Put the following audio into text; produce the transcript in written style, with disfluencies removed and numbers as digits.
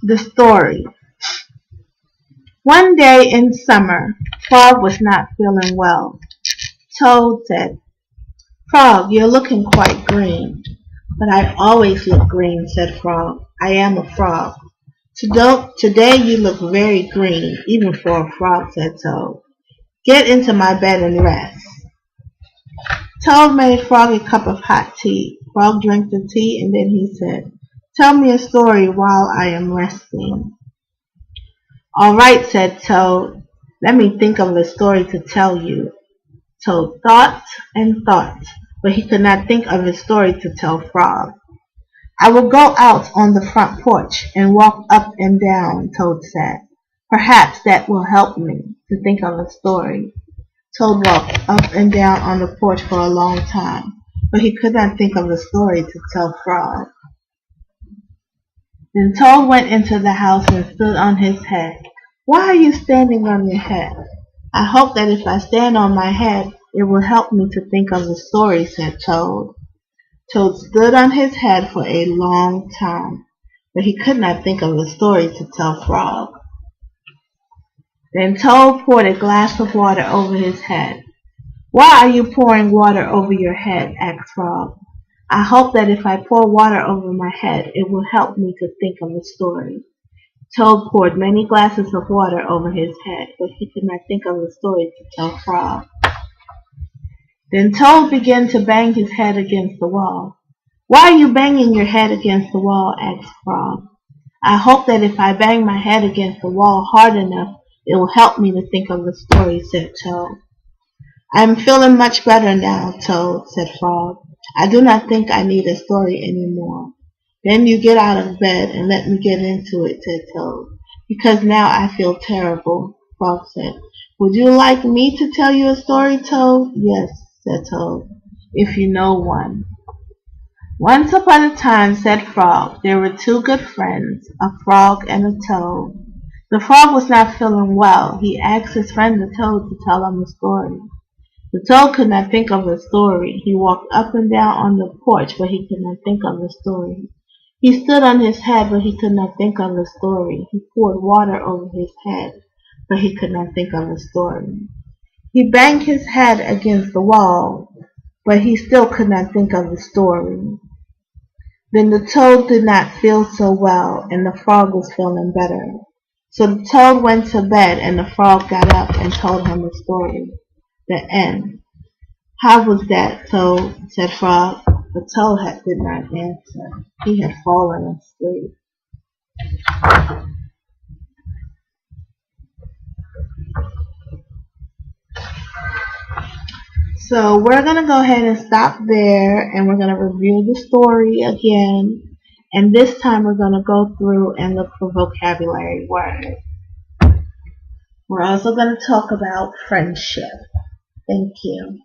The story. One day in summer, Frog was not feeling well. Toad said, "Frog, you're looking quite green." "But I always look green," said Frog. "I am a frog." "Today you look very green, even for a frog," said Toad. "Get into my bed and rest." Toad made Frog a cup of hot tea. Frog drank the tea and then he said, "Tell me a story while I am resting." "All right," said Toad. "Let me think of a story to tell you." Toad thought and thought, but he could not think of a story to tell Frog. "I will go out on the front porch and walk up and down," Toad said. "Perhaps that will help me to think of a story." Toad walked up and down on the porch for a long time, but he could not think of a story to tell Frog. Then Toad went into the house and stood on his head. "Why are you standing on your head?" "I hope that if I stand on my head, it will help me to think of a story," said Toad. Toad stood on his head for a long time, but he could not think of a story to tell Frog. Then Toad poured a glass of water over his head. "Why are you pouring water over your head?" asked Frog. "I hope that if I pour water over my head, it will help me to think of a story." Toad poured many glasses of water over his head, but he could not think of a story to tell Frog. Then Toad began to bang his head against the wall. "Why are you banging your head against the wall?" asked Frog. "I hope that if I bang my head against the wall hard enough, it will help me to think of a story," said Toad. "I am feeling much better now, Toad," said Frog. "I do not think I need a story anymore." "Then you get out of bed and let me get into it," said Toad. "Because now I feel terrible," Frog said. "Would you like me to tell you a story, Toad?" "Yes," said Toad, "if you know one." "Once upon a time," said Frog, "there were two good friends, a frog and a toad. The frog was not feeling well. He asked his friend the toad to tell him a story. The toad could not think of a story. He walked up and down on the porch, but he could not think of a story. He stood on his head, but he could not think of a story. He poured water over his head, but he could not think of a story. He banged his head against the wall, but he still could not think of a story. Then the toad did not feel so well, and the frog was feeling better. So the toad went to bed, and the frog got up and told him a story. The end. "How was that, Toad?" said Frog. The toad did not answer. He had fallen asleep. So we're going to go ahead and stop there, and we're going to review the story again. And this time we're going to go through and look for vocabulary words. We're also going to talk about friendship. Thank you.